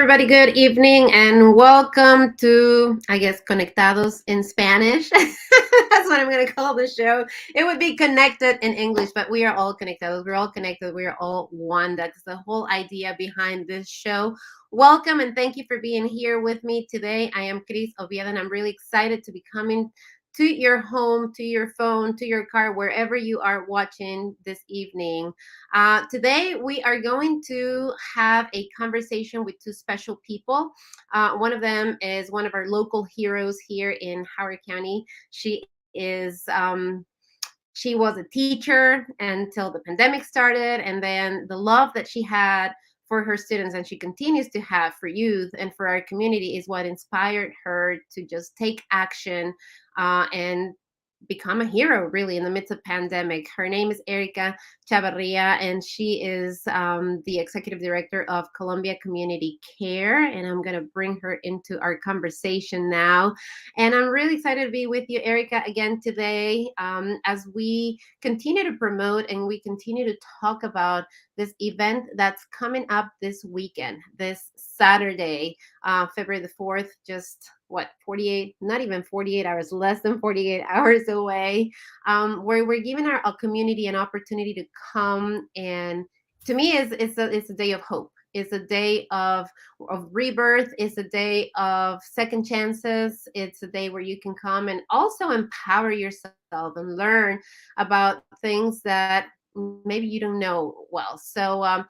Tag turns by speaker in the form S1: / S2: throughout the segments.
S1: everybody. Good evening and welcome to, I guess, Conectados in Spanish. That's what I'm going to call the show. It would be connected in English, but we are all connectados. We're all connected. We are all one. That's the whole idea behind this show. Welcome and thank you for being here with me today. I am Cris Oviedo and I'm really excited to be coming to your home, to your phone, to your car, wherever you are watching this evening. Today, we are going to have a conversation with two special people. One of them is one of our local heroes here in Howard County. She was a teacher until the pandemic started, and then the love that she had for her students and she continues to have for youth and for our community is what inspired her to just take action and become a hero really in the midst of pandemic. Her name is Erika Chavarria and she is the executive director of Columbia Community Care, and I'm going to bring her into our conversation now. And I'm really excited to be with you, Erika, again today as we continue to promote and we continue to talk about this event that's coming up this weekend, this Saturday, February the 4th, just 48, not even 48 hours, less than 48 hours away, where we're giving our community an opportunity to come. And to me, it's a day of hope. It's a day of rebirth. It's a day of second chances. It's a day where you can come and also empower yourself and learn about things that maybe you don't know well. So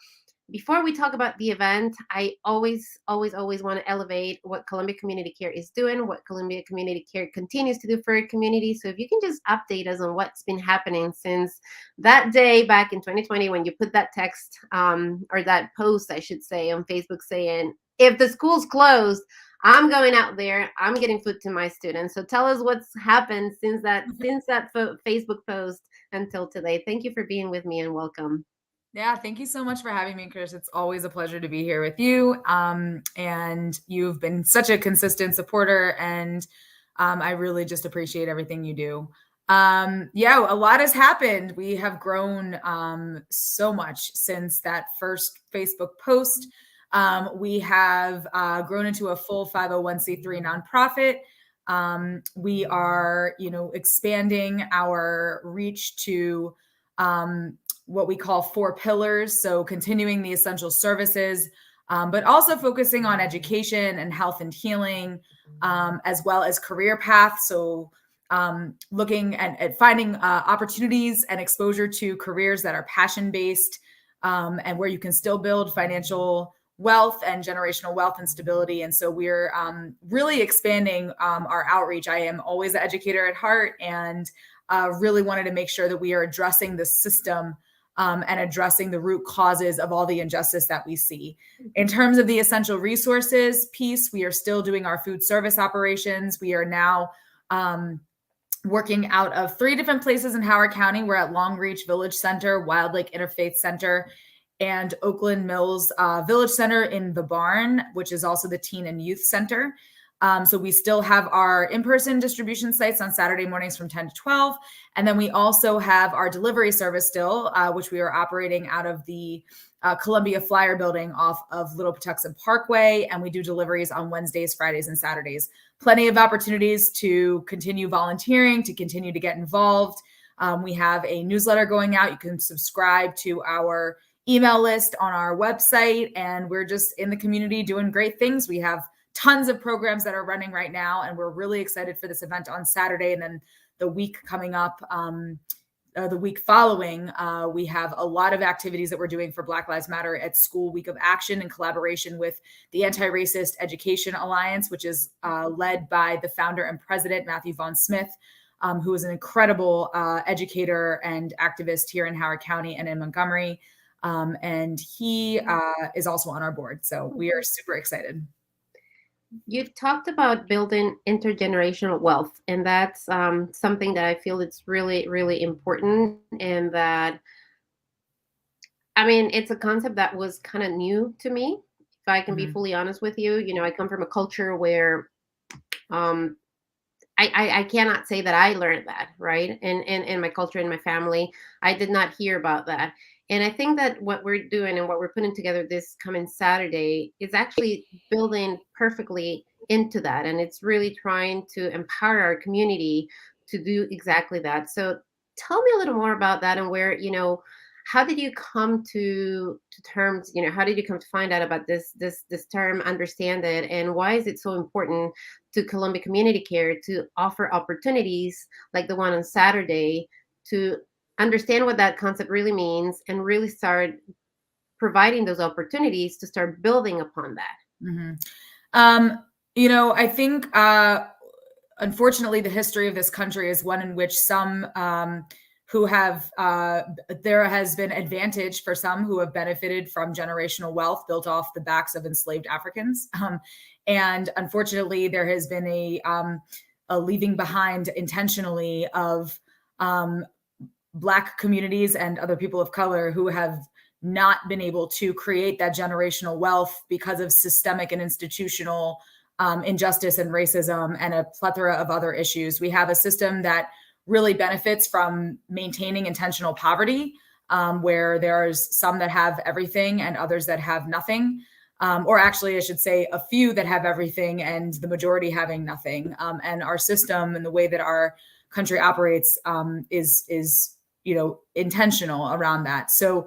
S1: before we talk about the event, I always want to elevate what Columbia Community Care is doing, what Columbia Community Care continues to do for our community. So if you can just update us on what's been happening since that day back in 2020 when you put that text or that post, I should say, on Facebook saying, if the school's closed, I'm going out there, I'm getting food to my students. So tell us what's happened since that Facebook post until today. Thank you for being with me and welcome.
S2: Yeah, thank you so much for having me, Chris. It's always a pleasure to be here with you. And you've been such a consistent supporter, and I really just appreciate everything you do. Yeah, a lot has happened. We have grown so much since that first Facebook post. We have grown into a full 501c3 nonprofit. We are, expanding our reach to what we call 4 pillars. So continuing the essential services, but also focusing on education and health and healing, as well as career paths. So looking at finding opportunities and exposure to careers that are passion-based, and where you can still build financial wealth and generational wealth and stability. And so we're really expanding our outreach. I am always an educator at heart, and really wanted to make sure that we are addressing the system and addressing the root causes of all the injustice that we see. In terms of the essential resources piece, we are still doing our food service operations. We are now working out of 3 different places in Howard County. We're at Long Reach Village Center, Wild Lake Interfaith Center, and Oakland Mills Village Center in the Barn, which is also the Teen and Youth Center. So we still have our in-person distribution sites on Saturday mornings from 10 to 12. And then we also have our delivery service still, which we are operating out of the Columbia Flyer building off of Little Patuxent Parkway. And we do deliveries on Wednesdays, Fridays, and Saturdays. Plenty of opportunities to continue volunteering, to continue to get involved. We have a newsletter going out. You can subscribe to our email list on our website. And we're just in the community doing great things. We have tons of programs that are running right now, and we're really excited for this event on Saturday. And then the week coming up, the week following, we have a lot of activities that we're doing for Black Lives Matter at School Week of Action in collaboration with the Anti-Racist Education Alliance, which is led by the founder and president, Matthew Vaughn Smith, who is an incredible educator and activist here in Howard County and in Montgomery. And he is also on our board. So we are super excited.
S1: You talked about building intergenerational wealth, and that's something that I feel it's really, really important. And that, I mean, it's a concept that was kind of new to me, if I can be fully honest with you. I come from a culture where I cannot say that I learned that, right? In my culture, in my family, I did not hear about that. And I think that what we're doing and what we're putting together this coming Saturday is actually building perfectly into that. And it's really trying to empower our community to do exactly that. So tell me a little more about that and where, how did you come to terms, how did you come to find out about this term, understand it, and why is it so important to Columbia Community Care to offer opportunities like the one on Saturday to understand what that concept really means and really start providing those opportunities to start building upon that.
S2: Mhm. I think, unfortunately, the history of this country is one in which some who have, there has been advantage for some who have benefited from generational wealth built off the backs of enslaved Africans. And unfortunately, there has been a leaving behind intentionally of Black communities and other people of color who have not been able to create that generational wealth because of systemic and institutional injustice and racism and a plethora of other issues. We have a system that really benefits from maintaining intentional poverty, where there's some that have everything and others that have nothing. Or actually, I should say a few that have everything and the majority having nothing. And our system and the way that our country operates is intentional around that. So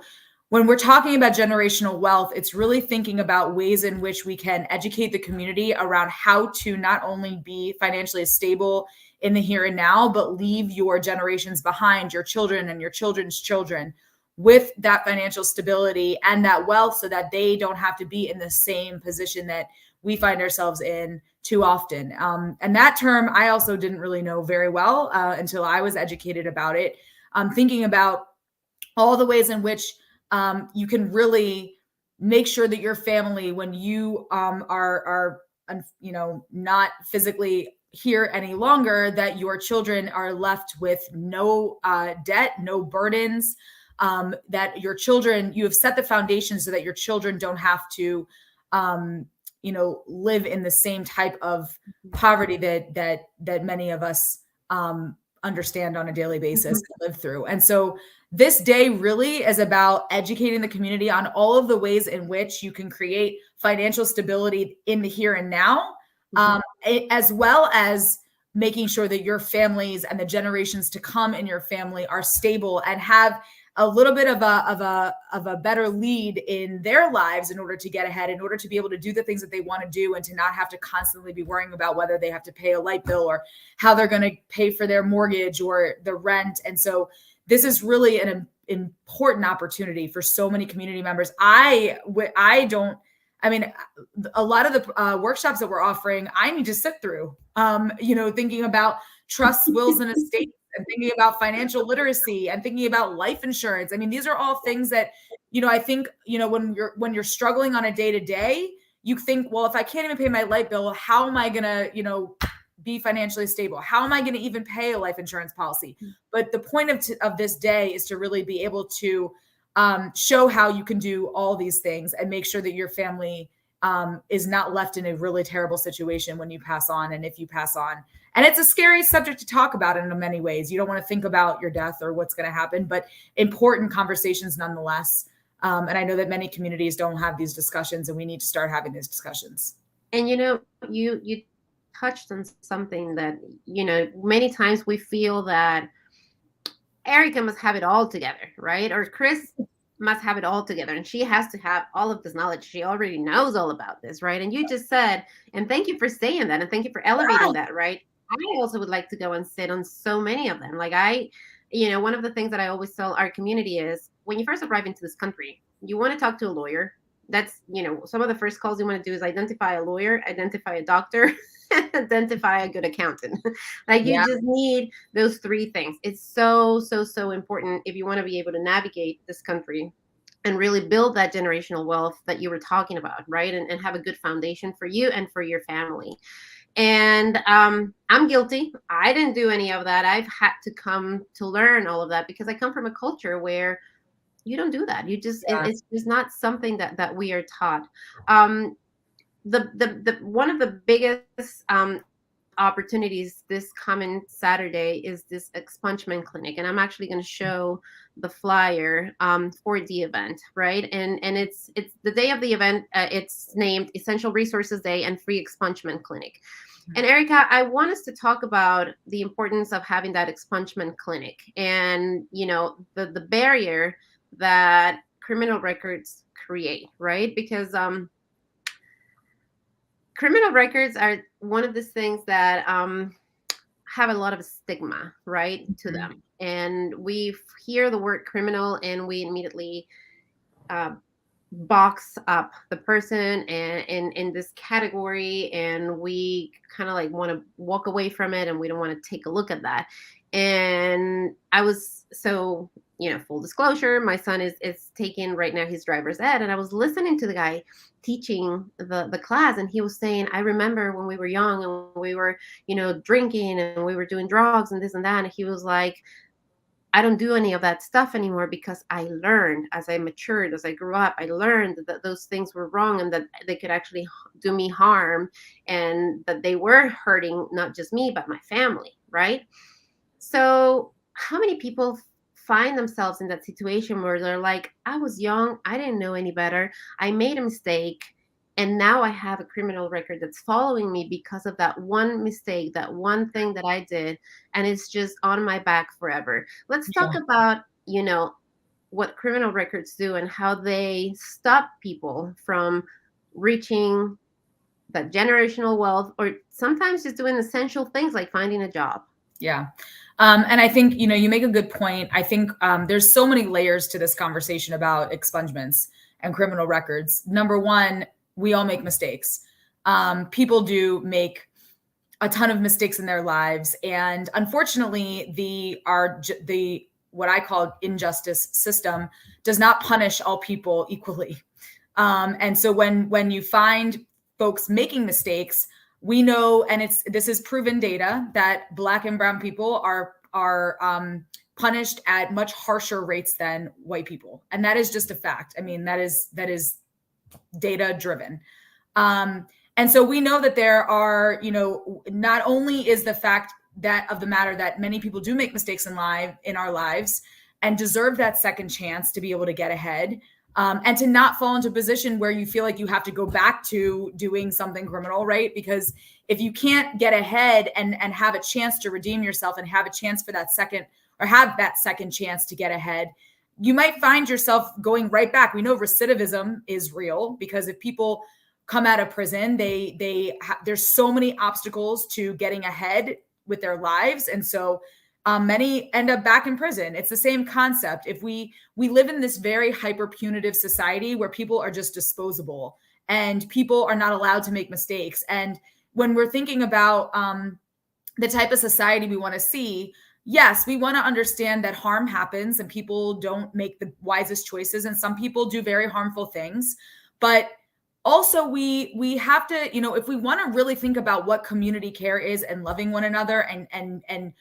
S2: when we're talking about generational wealth, it's really thinking about ways in which we can educate the community around how to not only be financially stable in the here and now, but leave your generations behind, your children and your children's children, with that financial stability and that wealth so that they don't have to be in the same position that we find ourselves in too often. And that term I also didn't really know very well until I was educated about it. Thinking about all the ways in which you can really make sure that your family, when you are not physically here any longer, that your children are left with no debt, no burdens, that your children, you have set the foundation so that your children don't have to live in the same type of poverty that many of us understand on a daily basis, live through. And so this day really is about educating the community on all of the ways in which you can create financial stability in the here and now, as well as making sure that your families and the generations to come in your family are stable and have a little bit of a better lead in their lives in order to get ahead, in order to be able to do the things that they want to do and to not have to constantly be worrying about whether they have to pay a light bill or how they're going to pay for their mortgage or the rent. And so this is really an important opportunity for so many community members. A lot of the workshops that we're offering, I need to sit through, thinking about trusts, wills, and estates, and thinking about financial literacy and thinking about life insurance. I mean, these are all things that, I think, when you're struggling on a day to day, you think, well, if I can't even pay my light bill, how am I going to, be financially stable? How am I going to even pay a life insurance policy? But the point of this day is to really be able to show how you can do all these things and make sure that your family is not left in a really terrible situation when you pass on, and if you pass on. And it's a scary subject to talk about in many ways. You don't want to think about your death or what's going to happen, but important conversations nonetheless. And I know that many communities don't have these discussions, and we need to start having these discussions.
S1: And you touched on something that, many times we feel that Erika must have it all together, right? Or Chris must have it all together, and she has to have all of this knowledge. She already knows all about this, right? And you just said, and thank you for saying that, and thank you for elevating that, right? I also would like to go and sit on so many of them. Like one of the things that I always tell our community is, when you first arrive into this country, you want to talk to a lawyer. That's, some of the first calls you want to do is identify a lawyer, identify a doctor, identify a good accountant. Like, you just need those three things. It's so, so, so important if you want to be able to navigate this country and really build that generational wealth that you were talking about, right? And have a good foundation for you and for your family. And I'm guilty. I didn't do any of that. I've had to come to learn all of that because I come from a culture where you don't do that. You just, it's just not something that we are taught. The one of the biggest opportunities this coming Saturday is this expungement clinic, and I'm actually going to show the flyer for the event, right? And it's the day of the event. It's named Essential Resources Day and Free Expungement Clinic. And Erika, I want us to talk about the importance of having that expungement clinic, and the barrier that criminal records create, right? Because criminal records are one of these things that have a lot of stigma, right, to them. And we hear the word criminal and we immediately box up the person and in this category, and we kind of like want to walk away from it, and we don't want to take a look at that. And I was so, full disclosure, my son is taking right now his driver's ed, and I was listening to the guy teaching the class, and he was saying, I remember when we were young and we were, drinking and we were doing drugs and this and that. And he was like, I don't do any of that stuff anymore because I learned as I matured, as I grew up, I learned that those things were wrong and that they could actually do me harm, and that they were hurting not just me, but my family, right? So how many people find themselves in that situation where they're like, I was young, I didn't know any better, I made a mistake, and now I have a criminal record that's following me because of that one mistake, that one thing that I did, and it's just on my back forever. Let's talk about, what criminal records do and how they stop people from reaching that generational wealth, or sometimes just doing essential things like finding a job.
S2: Yeah. And I think, you make a good point. I think there's so many layers to this conversation about expungements and criminal records. Number one, we all make mistakes. People do make a ton of mistakes in their lives. And unfortunately, the what I call injustice system does not punish all people equally. And so when you find folks making mistakes, we know, and this is proven data, that Black and brown people are punished at much harsher rates than white people. And that is just a fact. I mean, that is data driven. And so we know that there are, not only is the fact that of the matter that many people do make mistakes in our lives and deserve that second chance to be able to get ahead, and to not fall into a position where you feel like you have to go back to doing something criminal, right? Because if you can't get ahead and have a chance to redeem yourself and have a chance for that second, or have that second chance to get ahead, you might find yourself going right back. We know recidivism is real, because if people come out of prison, there's so many obstacles to getting ahead with their lives. And so many end up back in prison. It's the same concept. If we live in this very hyper punitive society where people are just disposable and people are not allowed to make mistakes. And when we're thinking about the type of society we want to see, yes, we want to understand that harm happens and people don't make the wisest choices, and some people do very harmful things. But also we have to, if we want to really think about what community care is and loving one another and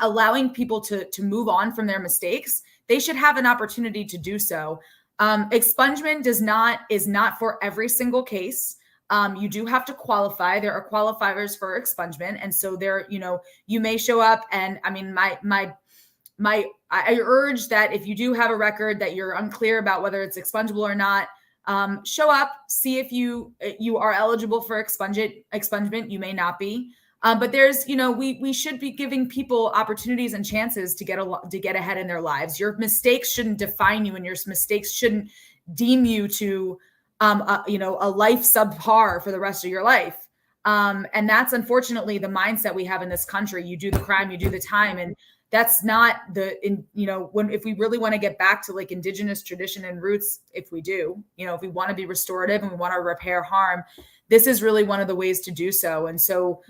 S2: allowing people to move on from their mistakes, they should have an opportunity to do so. Expungement is not for every single case. You do have to qualify. There are qualifiers for expungement. And so there, you may show up, and I mean, I urge that if you do have a record that you're unclear about whether it's expungible or not, show up, see if you are eligible for expungement. You may not be. But there's, we should be giving people opportunities and chances to get ahead in their lives. Your mistakes shouldn't define you, and your mistakes shouldn't deem you to, a life subpar for the rest of your life. And that's unfortunately the mindset we have in this country. You do the crime, you do the time, and that's not if we really want to get back to like indigenous tradition and roots, if we do, if we want to be restorative and we want to repair harm, this is really one of the ways to do so. And so,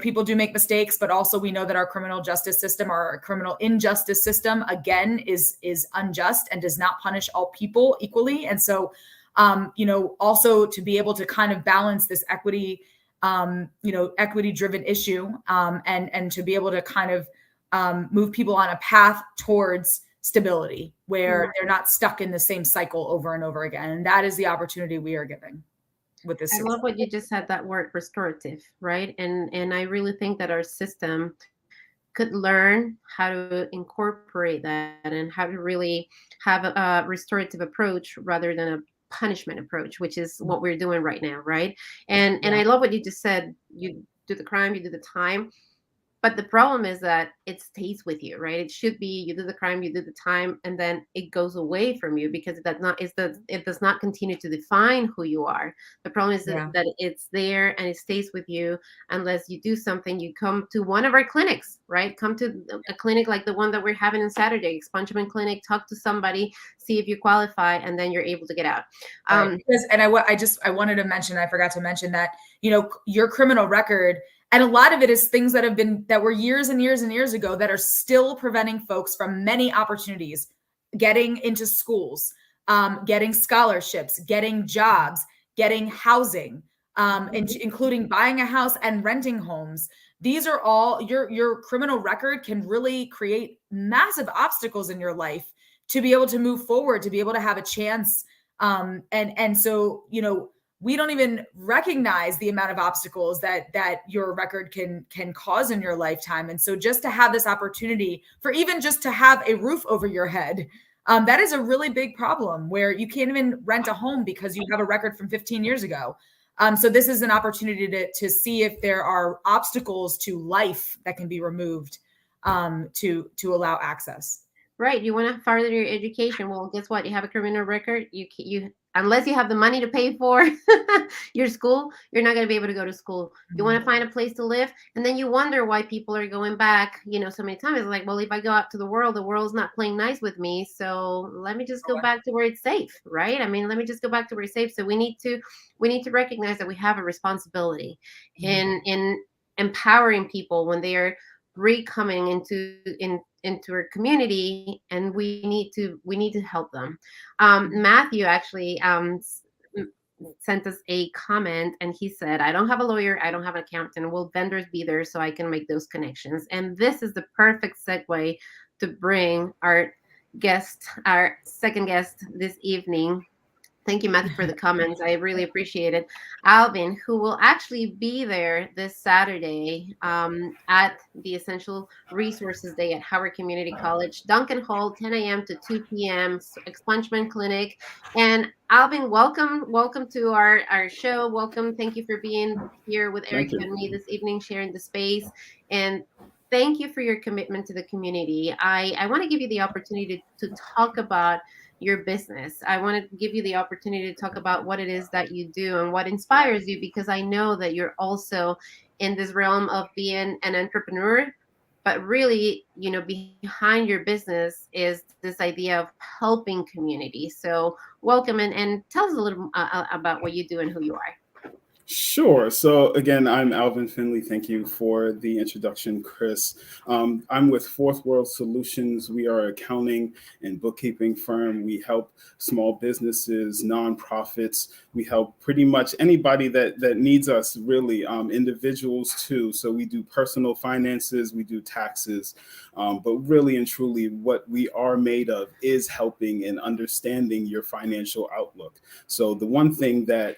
S2: people do make mistakes, but also we know that our criminal justice system, our criminal injustice system, again, is unjust and does not punish all people equally. And so, also to be able to kind of balance this equity, equity driven issue, and to be able to kind of move people on a path towards stability where they're not stuck in the same cycle over and over again. And that is the opportunity we are giving. with this
S1: I
S2: system.
S1: love what you just said, that word restorative, right? And I really think that our system could learn how to incorporate that and how to really have a restorative approach rather than a punishment approach, which is what we're doing right now, right? And
S2: Yeah.
S1: I love what you just said. You do the crime, you do the time, but the problem is that it stays with you, right? It should be you do the crime, you do the time, and then it goes away from you because it does not continue to define who you are. The problem is
S2: Yeah.
S1: that it's there and it stays with you unless you do something. You come to one of our clinics, right? Come to a clinic like the one that we're having on Saturday, expungement clinic. Talk to somebody, see if you qualify, and then you're able to get out.
S2: Right. Because, and I wanted to mention, I forgot to mention that, your criminal record, and a lot of it is things that were years and years and years ago that are still preventing folks from many opportunities, getting into schools, getting scholarships, getting jobs, getting housing, including buying a house and renting homes. These are all your criminal record can really create massive obstacles in your life to be able to move forward, to be able to have a chance. And so, we don't even recognize the amount of obstacles that your record can cause in your lifetime. And so just to have this opportunity for even just to have a roof over your head, that is a really big problem where you can't even rent a home because you have a record from 15 years ago. So this is an opportunity to see if there are obstacles to life that can be removed, to allow access.
S1: Right. You want to further your education. Well, guess what? You have a criminal record. You unless you have the money to pay for your school, you're not going to be able to go to school. You want to find a place to live, and then you wonder why people are going back. So many times it's like, well, if I go out to the world's not playing nice with me. So let me just go back to where it's safe, right? I mean, let me just go back to where it's safe. So we need to recognize that we have a responsibility in empowering people when they are coming into our community, and we need to help them. Matthew actually sent us a comment, and he said, I don't have a lawyer, I don't have an accountant. Will vendors be there so I can make those connections? And this is the perfect segue to bring our second guest this evening. Thank you, Matthew, for the comments. I really appreciate it. Alvin, who will actually be there this Saturday at the Essential Resources Day at Howard Community College, Duncan Hall, 10 a.m. to 2 p.m., expungement clinic. And Alvin, welcome to our show. Welcome. Thank you for being here with
S3: Thank
S1: Erika
S3: you.
S1: and me this evening, sharing the space. And thank you for your commitment to the community. I want to give you the opportunity to talk about your business. I want to give you the opportunity to talk about what it is that you do and what inspires you, because I know that you're also in this realm of being an entrepreneur, but really, behind your business is this idea of helping community. So welcome, and tell us a little about what you do and who you are.
S3: Sure. So again, I'm Alvin Findlay. Thank you for the introduction, Chris. I'm with Fourth World Solutions. We are an accounting and bookkeeping firm. We help small businesses, nonprofits. We help pretty much anybody that needs us, really, individuals too. So we do personal finances, we do taxes, but really and truly what we are made of is helping and understanding your financial outlook. So the one thing that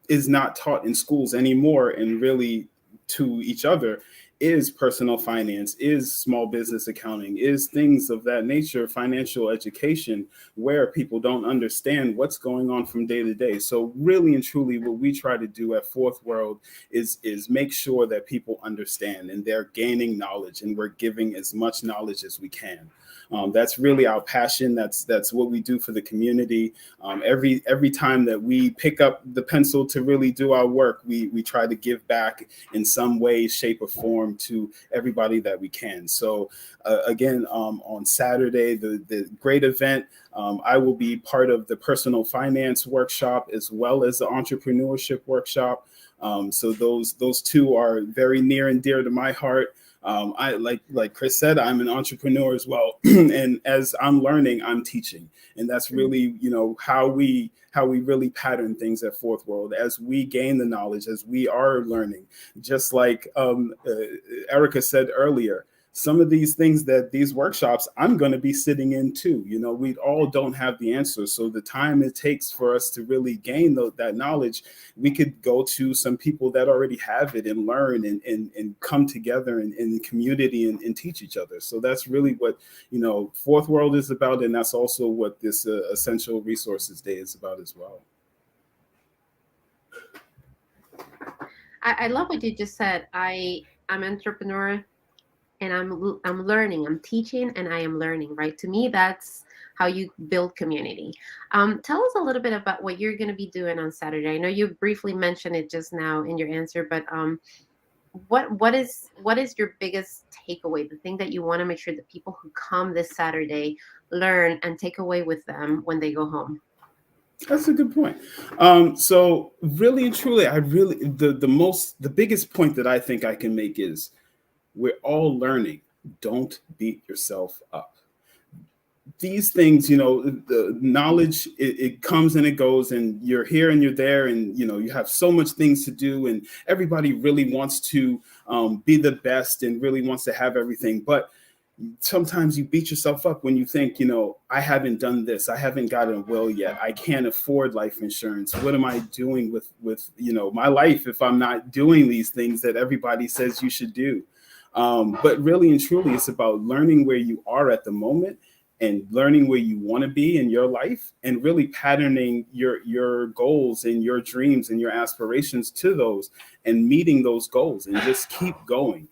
S3: is not taught in schools anymore, and really to each other, is personal finance, is small business accounting, is things of that nature, financial education, where people don't understand what's going on from day to day. So really and truly what we try to do at Fourth World is make sure that people understand and they're gaining knowledge, and we're giving as much knowledge as we can. That's really our passion. That's what we do for the community. Every time that we pick up the pencil to really do our work, we try to give back in some way, shape, or form to everybody that we can. So again, on Saturday, the great event, I will be part of the personal finance workshop as well as the entrepreneurship workshop. So those two are very near and dear to my heart. I like Chris said, I'm an entrepreneur as well, and as I'm learning, I'm teaching, and that's really how we really pattern things at Fourth World. As we gain the knowledge, as we are learning, just like Erika said earlier, some of these things that these workshops I'm going to be sitting in too. We all don't have the answers. So the time it takes for us to really gain that knowledge, we could go to some people that already have it and learn and come together in community and teach each other. So that's really what, Fourth World is about. And that's also what this Essential Resources Day is about as well.
S1: I love what you just said. I'm an entrepreneur, and I'm learning, I'm teaching, and I am learning, right? To me, that's how you build community. Tell us a little bit about what you're going to be doing on Saturday. I know you briefly mentioned it just now in your answer, but what is your biggest takeaway? The thing that you want to make sure that people who come this Saturday learn and take away with them when they go home?
S3: That's a good point. So really and truly, the biggest point that I think I can make is, we're all learning. Don't beat yourself up. These things, the knowledge, it comes and it goes, and you're here and you're there, and you have so much things to do, and everybody really wants to be the best and really wants to have everything. But sometimes you beat yourself up when you think, I haven't done this, I haven't gotten a will yet, I can't afford life insurance. What am I doing with my life if I'm not doing these things that everybody says you should do? But really and truly, it's about learning where you are at the moment and learning where you want to be in your life, and really patterning your goals and your dreams and your aspirations to those, and meeting those goals, and just keep going.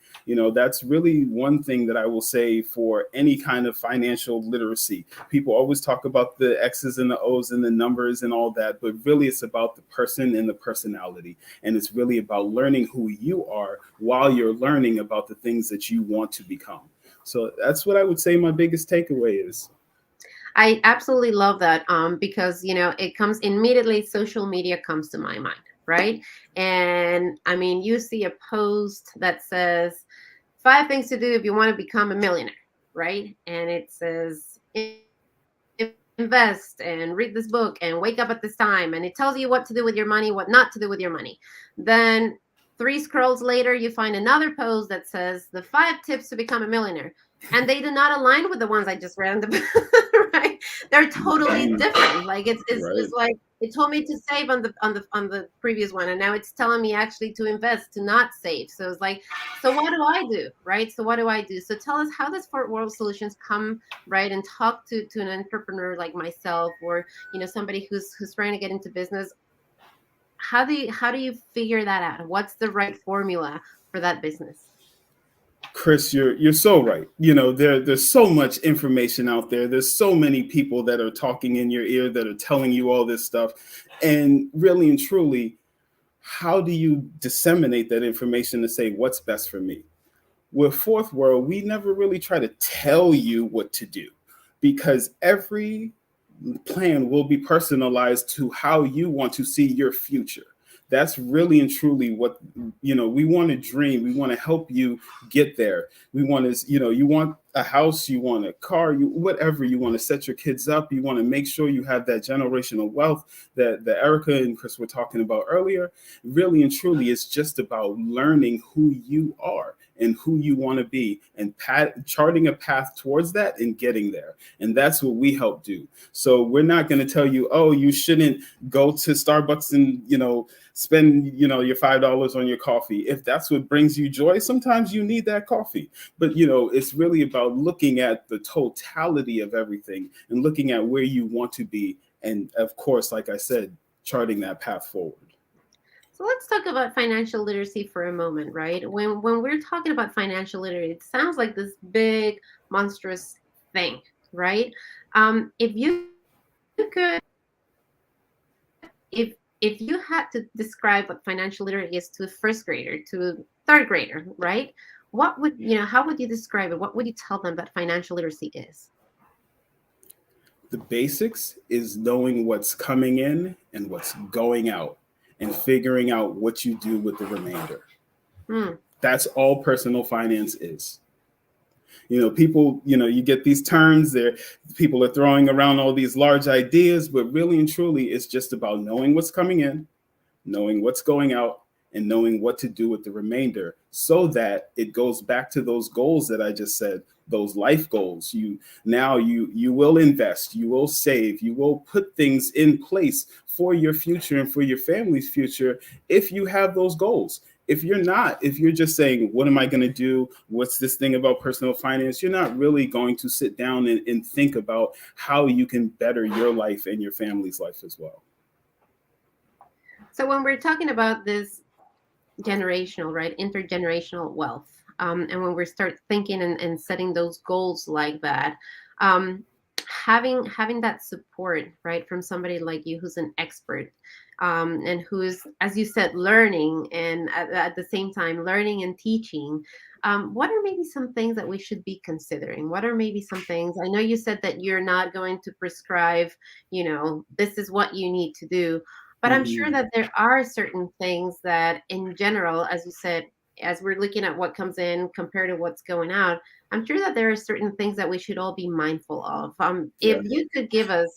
S3: That's really one thing that I will say for any kind of financial literacy. People always talk about the X's and the O's and the numbers and all that, but really it's about the person and the personality. And it's really about learning who you are while you're learning about the things that you want to become. So that's what I would say my biggest takeaway is.
S1: I absolutely love that, because it comes immediately. Social media comes to my mind, right? And I mean, you see a post that says 5 things to do if you want to become a millionaire, right? And it says invest and read this book and wake up at this time, and it tells you what to do with your money, what not to do with your money. Then 3 scrolls later, you find another post that says the 5 tips to become a millionaire, and they do not align with the ones I just read, right? They're totally different. Like it's
S3: Right.
S1: like it told me to save on the previous one, and now it's telling me actually to invest, to not save. So it's like, so what do I do, right? So what do I do? So tell us, how does Fourth World Solutions come, right, and talk to an entrepreneur like myself, or somebody who's trying to get into business? How do you figure that out? What's the right formula for that business?
S3: Chris, you're so right. There's so much information out there. There's so many people that are talking in your ear, that are telling you all this stuff. And really and truly, how do you disseminate that information to say what's best for me? With Fourth World, we never really try to tell you what to do, because every plan will be personalized to how you want to see your future. That's really and truly what, we want to dream. We want to help you get there. We want to, you want a house, you want a car, whatever, you want to set your kids up. You want to make sure you have that generational wealth that Erika and Chris were talking about earlier. Really and truly, it's just about learning who you are and who you want to be, and charting a path towards that and getting there. And that's what we help do. So we're not going to tell you, oh, you shouldn't go to Starbucks and, spend, your $5 on your coffee. If that's what brings you joy, sometimes you need that coffee. But, it's really about looking at the totality of everything and looking at where you want to be. And of course, like I said, charting that path forward.
S1: So let's talk about financial literacy for a moment, right? When we're talking about financial literacy, it sounds like this big, monstrous thing, right? If you could, if you had to describe what financial literacy is to a first grader, to a third grader, right? What would how would you describe it? What would you tell them that financial literacy is?
S3: The basics is knowing what's coming in and what's going out, and figuring out what you do with the remainder. That's all personal finance is. People, you get these terms there, people are throwing around all these large ideas, but really and truly, it's just about knowing what's coming in, knowing what's going out, and knowing what to do with the remainder, so that it goes back to those goals that I just said, those life goals. You will invest, you will save, you will put things in place for your future and for your family's future if you have those goals. If you're not, if you're just saying, what am I going to do? What's this thing about personal finance? You're not really going to sit down and think about how you can better your life and your family's life as well.
S1: So when we're talking about this generational, right, intergenerational wealth, and when we start thinking and setting those goals like that, having that support, right, from somebody like you who's an expert, and who's, as you said, learning, and at the same time learning and teaching, what are maybe some things that we should be considering? What are maybe some things? I know you said that you're not going to prescribe, this is what you need to do, but I'm sure that there are certain things that in general, as you said, as we're looking at what comes in compared to what's going out, I'm sure that there are certain things that we should all be mindful of. If you could give us,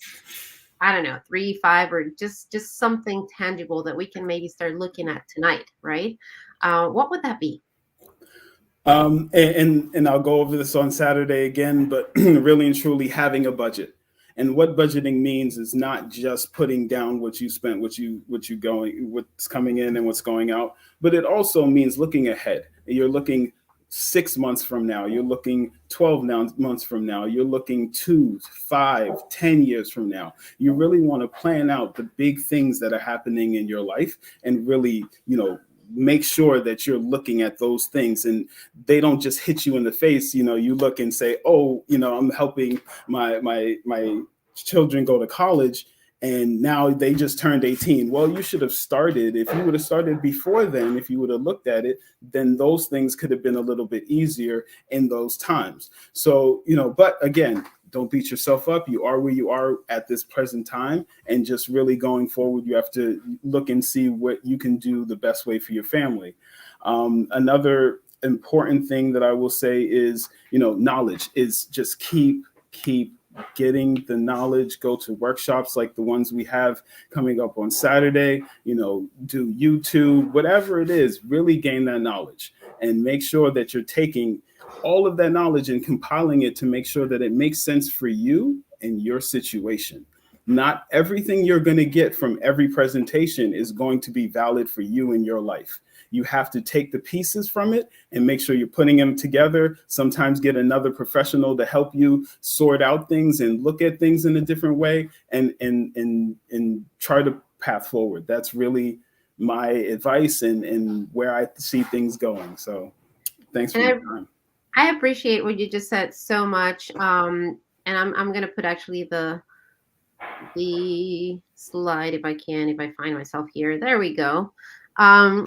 S1: I don't know, 3, 5, or just something tangible that we can maybe start looking at tonight, right? What would that be?
S3: And I'll go over this on Saturday again, but really and truly having a budget. And what budgeting means is not just putting down what you spent, what's coming in and what's going out, but it also means looking ahead. You're looking 6 months from now, you're looking 12 months from now, you're looking 2, 5, 10 years from now. You really want to plan out the big things that are happening in your life and really, make sure that you're looking at those things and they don't just hit you in the face. You look and say, oh, I'm helping my children go to college and now they just turned 18. Well, you should have started. If you would have started before then, if you would have looked at it, then those things could have been a little bit easier in those times. So, but again, don't beat yourself up. You are where you are at this present time, and just really going forward, you have to look and see what you can do the best way for your family. Another important thing that I will say is, knowledge is just keep getting the knowledge. Go to workshops like the ones we have coming up on Saturday, do YouTube, whatever it is, really gain that knowledge and make sure that you're taking all of that knowledge and compiling it to make sure that it makes sense for you and your situation. Not everything you're going to get from every presentation is going to be valid for you in your life. You have to take the pieces from it and make sure you're putting them together. Sometimes get another professional to help you sort out things and look at things in a different way and try to path forward. That's really my advice and where I see things going. So thanks for your time.
S1: I appreciate what you just said so much. And I'm going to put actually the slide, if I find myself here. There we go. On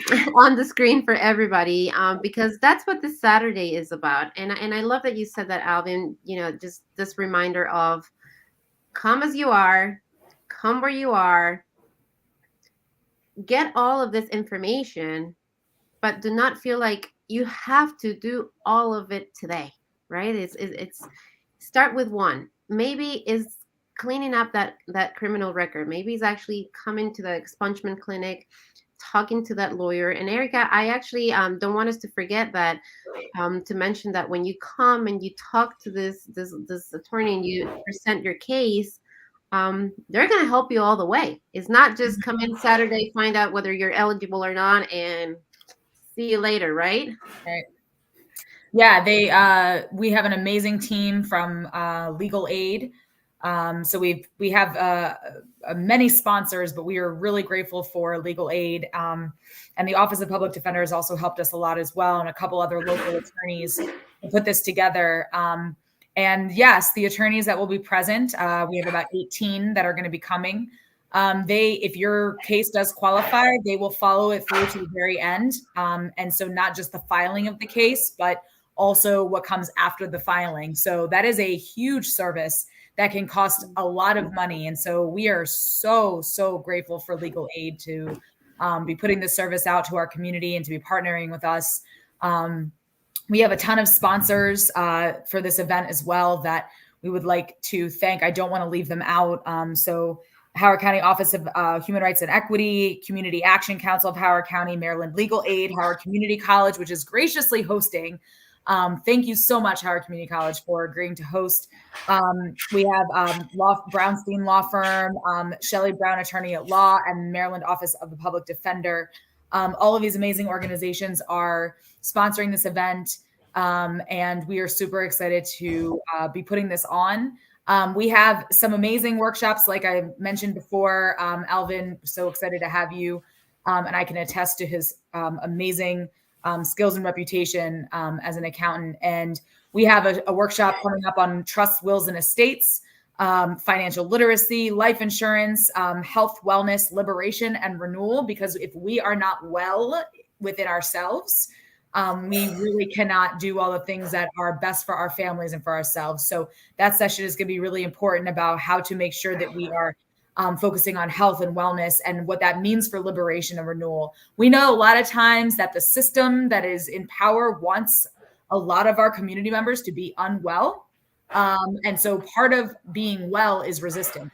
S1: the screen for everybody, because that's what this Saturday is about. And I love that you said that, Alvin, just this reminder of come as you are, come where you are, get all of this information, but do not feel like you have to do all of it today, right? It's start with one. Maybe is cleaning up that criminal record. Maybe it's actually coming to the expungement clinic, talking to that lawyer. And Erika, I actually don't want us to forget that, to mention that when you come and you talk to this attorney and you present your case, they're going to help you all the way. It's not just come in Saturday, find out whether you're eligible or not, and see you later, right?
S2: Right. Yeah, we have an amazing team from legal aid. So we have many sponsors, but we are really grateful for legal aid. And the Office of Public Defender has also helped us a lot as well, and a couple other local attorneys to put this together. And yes, the attorneys that will be present, we have about 18 that are going to be coming. If your case does qualify, they will follow it through to the very end. And so not just the filing of the case, but also what comes after the filing. So that is a huge service that can cost a lot of money. And so we are so, so grateful for legal aid to be putting this service out to our community and to be partnering with us. We have a ton of sponsors for this event as well that we would like to thank. I don't want to leave them out. So Howard County Office of Human Rights and Equity, Community Action Council of Howard County, Maryland Legal Aid, Howard Community College, which is graciously hosting. Thank you so much, Howard Community College, for agreeing to host. We have Brownstein Law Firm, Shelley Brown Attorney at Law, and Maryland Office of the Public Defender. All of these amazing organizations are sponsoring this event, and we are super excited to be putting this on. We have some amazing workshops, like I mentioned before. Alvin, so excited to have you, and I can attest to his amazing skills and reputation as an accountant. And we have a workshop coming up on trust, wills, and estates, financial literacy, life insurance, health, wellness, liberation, and renewal. Because if we are not well within ourselves, we really cannot do all the things that are best for our families and for ourselves. So that session is going to be really important about how to make sure that we are focusing on health and wellness and what that means for liberation and renewal. We know a lot of times that the system that is in power wants a lot of our community members to be unwell. And so part of being well is resistance.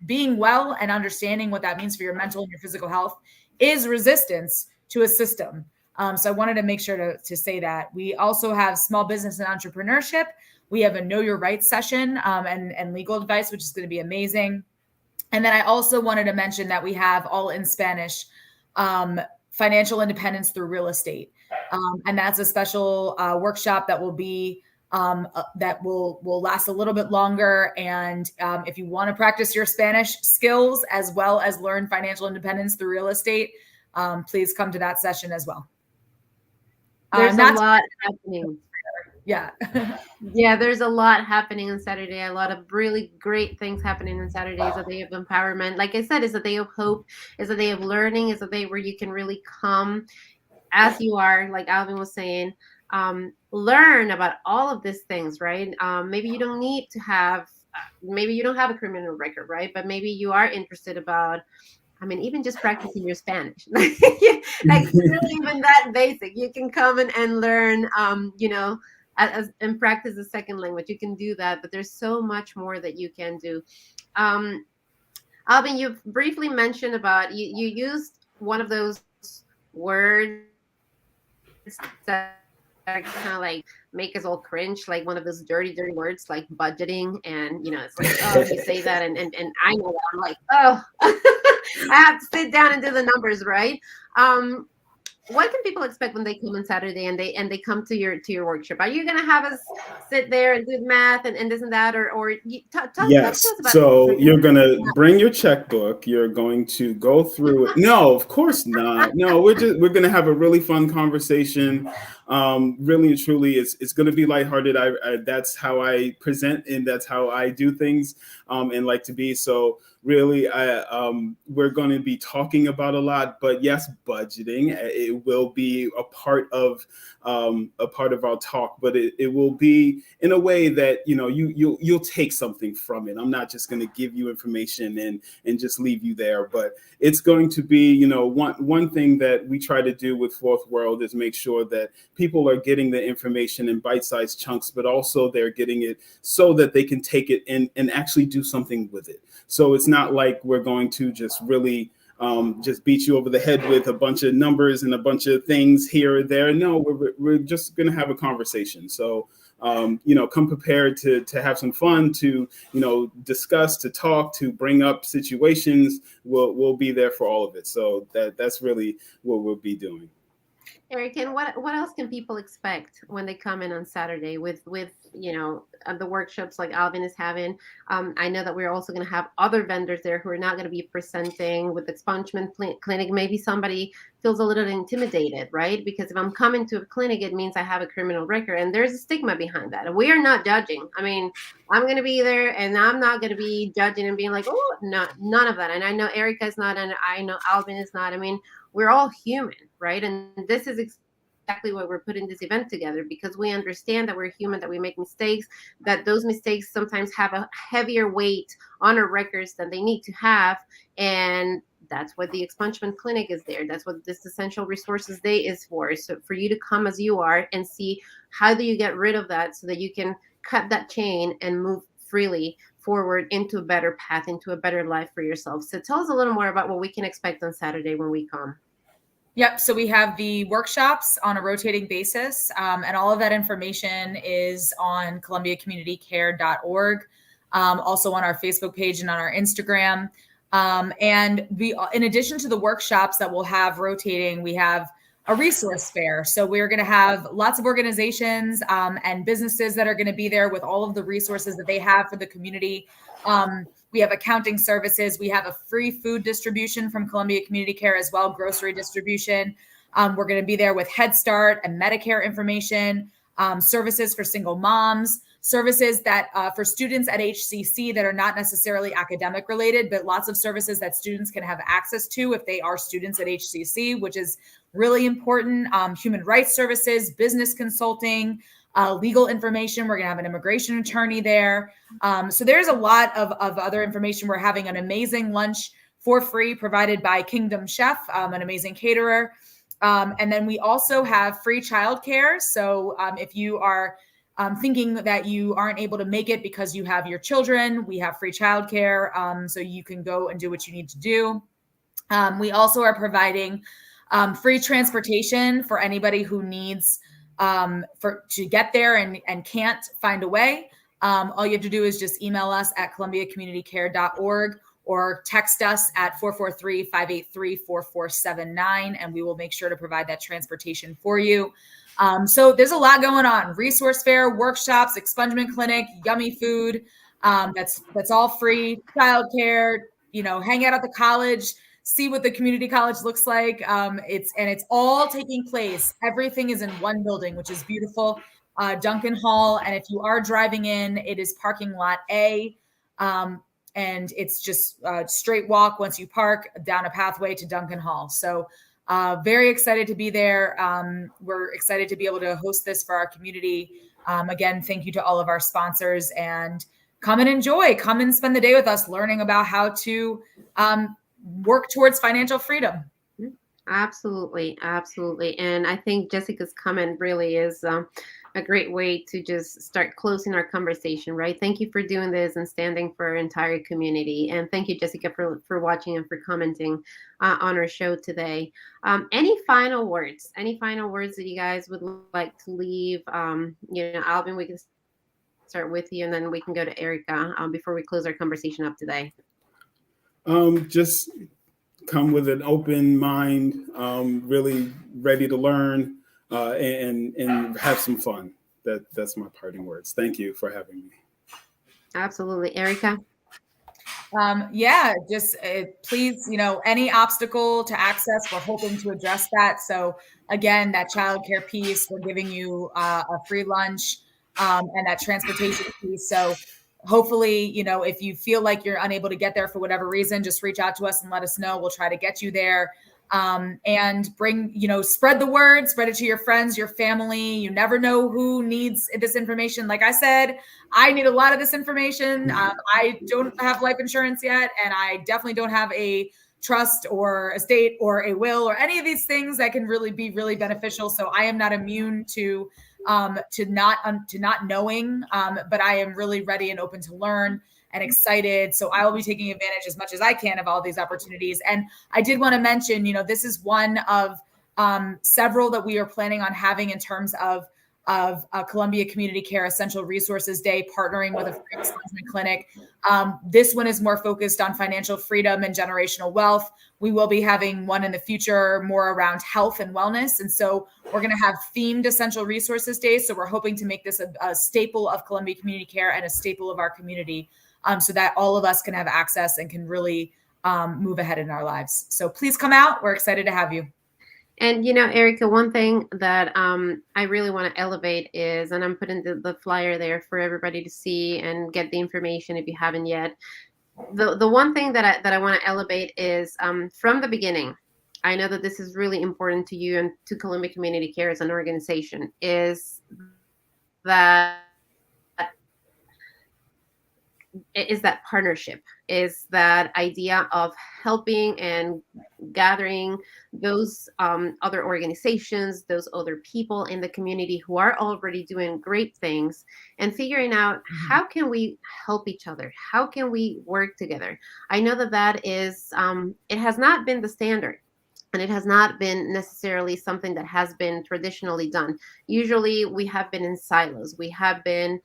S2: Being well and understanding what that means for your mental and your physical health is resistance to a system. So I wanted to make sure to say that. We also have small business and entrepreneurship. We have a Know Your Rights session and legal advice, which is going to be amazing. And then I also wanted to mention that we have all in Spanish, financial independence through real estate. And that's a special workshop that will be that will last a little bit longer. And if you want to practice your Spanish skills as well as learn financial independence through real estate, please come to that session as well.
S1: There's a lot happening.
S2: Yeah.
S1: Yeah, there's a lot happening on Saturday. A lot of really great things happening on Saturday. It's a day of empowerment. Like I said, it's a day of hope. It's a day of learning. It's a day where you can really come as you are, like Alvin was saying, learn about all of these things, right? Maybe you don't need to have, maybe you don't have a criminal record, right? But maybe you are interested about, I mean, even just practicing your Spanish, like it's really even that basic. You can come and learn, and practice a second language. You can do that, but there's so much more that you can do. Alvin, you briefly mentioned about, you used one of those words that kind of like make us all cringe, like one of those dirty words like budgeting. And it's like, oh, you say that and I know that. I'm like, oh, I have to sit down and do the numbers, right? What can people expect when they come on Saturday and they come to your workshop? Are you gonna have us sit there and do math and this and that, or talk
S3: yes?
S1: To us about
S3: so you're gonna bring your checkbook. You're going to go through it. No, of course not. No, we're gonna have a really fun conversation. Really and truly, it's gonna be lighthearted. That's how I present and that's how I do things and like to be. So really, we're going to be talking about a lot, but yes, budgeting, it will be a part of our talk, but it will be in a way that, you'll take something from it. I'm not just going to give you information and just leave you there, but it's going to be, one thing that we try to do with Fourth World is make sure that people are getting the information in bite-sized chunks, but also they're getting it so that they can take it and actually do something with it. So it's not like we're going to just really just beat you over the head with a bunch of numbers and a bunch of things here or there. No, we're just going to have a conversation. So, come prepared to have some fun, to, discuss, to talk, to bring up situations. We'll be there for all of it. So that's really what we'll be doing.
S1: Eric, and what else can people expect when they come in on Saturday with the workshops like Alvin is having? I know that we're also going to have other vendors there who are not going to be presenting with expungement clinic. Maybe somebody feels a little intimidated, right? Because if I'm coming to a clinic, it means I have a criminal record, and there's a stigma behind that. And we are not judging. I mean, I'm going to be there, and I'm not going to be judging and being like, oh, no, none of that. And I know Erika is not, and I know Alvin is not. I mean, we're all human, right? And this is exactly why we're putting this event together, because we understand that we're human, that we make mistakes, that those mistakes sometimes have a heavier weight on our records than they need to have. And that's what the expungement clinic is there. That's what this Essential Resources Day is for. So for you to come as you are and see how do you get rid of that so that you can cut that chain and move freely forward into a better path, into a better life for yourself. So tell us a little more about what we can expect on Saturday when we come.
S2: Yep. So we have the workshops on a rotating basis, and all of that information is on columbiacommunitycare.org, also on our Facebook page and on our Instagram. And we, in addition to the workshops that we'll have rotating, we have a resource fair. So we're going to have lots of organizations and businesses that are going to be there with all of the resources that they have for the community. We have accounting services. We have a free food distribution from Columbia Community Care as well, grocery distribution. We're going to be there with Head Start and Medicare information, services for single moms, services that for students at HCC that are not necessarily academic related, but lots of services that students can have access to if they are students at HCC, which is really important. Human rights services, business consulting, legal information. We're going to have an immigration attorney there. So there's a lot of other information. We're having an amazing lunch for free provided by Kingdom Chef, an amazing caterer. And then we also have free childcare. So if you are thinking that you aren't able to make it because you have your children, we have free childcare. So you can go and do what you need to do. We also are providing free transportation for anybody who needs to get there and can't find a way. All you have to do is just email us at columbiacommunitycare.org or text us at 443-583-4479, and we will make sure to provide that transportation for you. So there's a lot going on: resource fair, workshops, expungement clinic, yummy food. That's all free. Childcare, hang out at the college, see what the community college looks like. It's all taking place. Everything is in one building, which is beautiful. Duncan Hall. And if you are driving in, it is parking lot A. And it's just a straight walk once you park down a pathway to Duncan Hall. So very excited to be there. We're excited to be able to host this for our community. Again, thank you to all of our sponsors, and come and enjoy. Come and spend the day with us learning about how to work towards financial freedom.
S1: Absolutely. Absolutely. And I think Jessica's comment really is a great way to just start closing our conversation, right? Thank you for doing this and standing for our entire community. And thank you, Jessica, for watching and for commenting on our show today. Any final words that you guys would like to leave? Alvin, we can start with you, and then we can go to Erika before we close our conversation up today.
S3: Just come with an open mind, really ready to learn, and have some fun. That's my parting words. Thank you for having me.
S1: Absolutely. Erika?
S2: Just please, any obstacle to access, we're hoping to address that. So again, that childcare piece, we're giving you a free lunch and that transportation piece. So hopefully, if you feel like you're unable to get there for whatever reason, just reach out to us and let us know. We'll try to get you there. And spread the word, spread it to your friends, your family. You never know who needs this information. Like I said, I need a lot of this information. I don't have life insurance yet, and I definitely don't have a trust or estate or a will or any of these things that can really be really beneficial. So I am not immune to not knowing, but I am really ready and open to learn and excited. So I will be taking advantage as much as I can of all these opportunities. And I did want to mention, this is one of several that we are planning on having in terms of Columbia Community Care Essential Resources Day, partnering with a free expungement clinic. This one is more focused on financial freedom and generational wealth. We will be having one in the future more around health and wellness. And so we're going to have themed Essential Resources Days. So we're hoping to make this a staple of Columbia Community Care and a staple of our community, so that all of us can have access and can really move ahead in our lives. So please come out. We're excited to have you.
S1: And, Erika, one thing that I really want to elevate is, and I'm putting the flyer there for everybody to see and get the information if you haven't yet. The one thing that I want to elevate is from the beginning, I know that this is really important to you and to Columbia Community Care as an organization, is that is that partnership, is that idea of helping and gathering those other organizations, those other people in the community who are already doing great things, and figuring out how can we help each other, how can we work together. I know that that is it has not been the standard, and it has not been necessarily something that has been traditionally done. Usually we have been in silos, we have been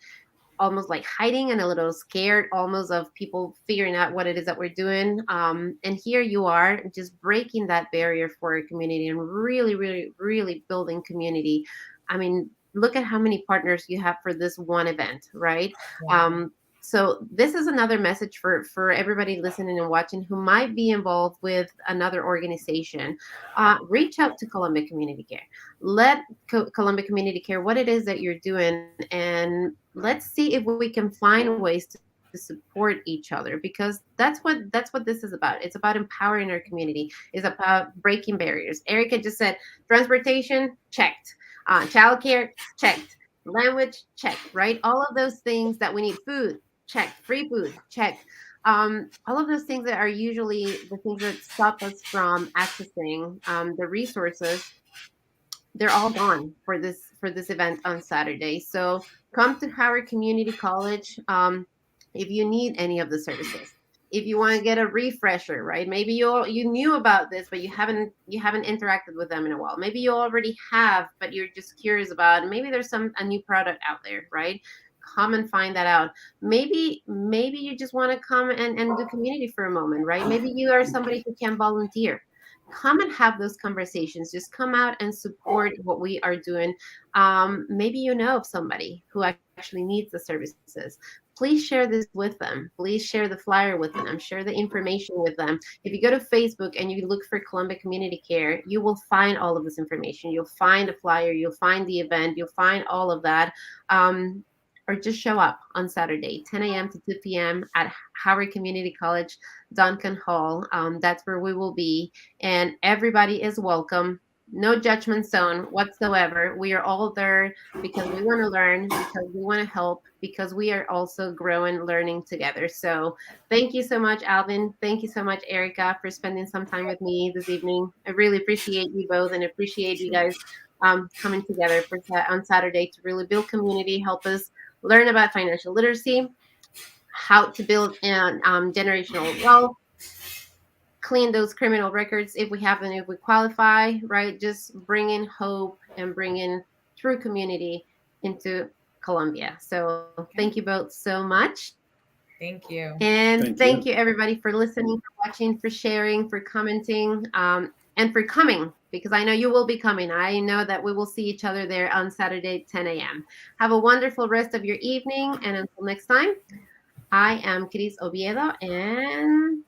S1: almost like hiding and a little scared almost of people figuring out what it is that we're doing. And here you are just breaking that barrier for a community and really, really, really building community. I mean, look at how many partners you have for this one event, right?
S2: Yeah.
S1: So this is another message for everybody listening and watching who might be involved with another organization. Reach out to Columbia Community Care. Let Columbia Community Care what it is that you're doing, and let's see if we can find ways to support each other, because that's what this is about. It's about empowering our community. It's about breaking barriers. Erika just said transportation checked, childcare checked, language checked, right? All of those things that we need, food checked, free food checked. All of those things that are usually the things that stop us from accessing the resources, they're all gone for this event on Saturday. So come to Howard Community College if you need any of the services. If you want to get a refresher, right? Maybe you knew about this, but you haven't interacted with them in a while. Maybe you already have, but you're just curious about. Maybe there's a new product out there, right? Come and find that out. Maybe you just want to come and do community for a moment, right? Maybe you are somebody who can volunteer. Come and have those conversations. Just come out and support what we are doing. Maybe you know of somebody who actually needs the services. Please share this with them. Please share the flyer with them. Share the information with them. If you go to Facebook and you look for Columbia Community Care, you will find all of this information. You'll find a flyer. You'll find the event. You'll find all of that. Or just show up on Saturday, 10 a.m. to 2 p.m. at Howard Community College, Duncan Hall. That's where we will be. And everybody is welcome. No judgment zone whatsoever. We are all there because we want to learn, because we want to help, because we are also growing, learning together. So thank you so much, Alvin. Thank you so much, Erika, for spending some time with me this evening. I really appreciate you both and appreciate you guys coming together on Saturday to really build community, help us learn about financial literacy, how to build generational wealth, clean those criminal records if we have them, if we qualify, right? Just bring in hope and bring in true community into Columbia. So thank you both so much.
S2: Thank you.
S1: And thank you everybody for listening, for watching, for sharing, for commenting, and for coming, because I know you will be coming. I know that we will see each other there on Saturday, 10 a.m. Have a wonderful rest of your evening. And until next time, I am Cris Oviedo, and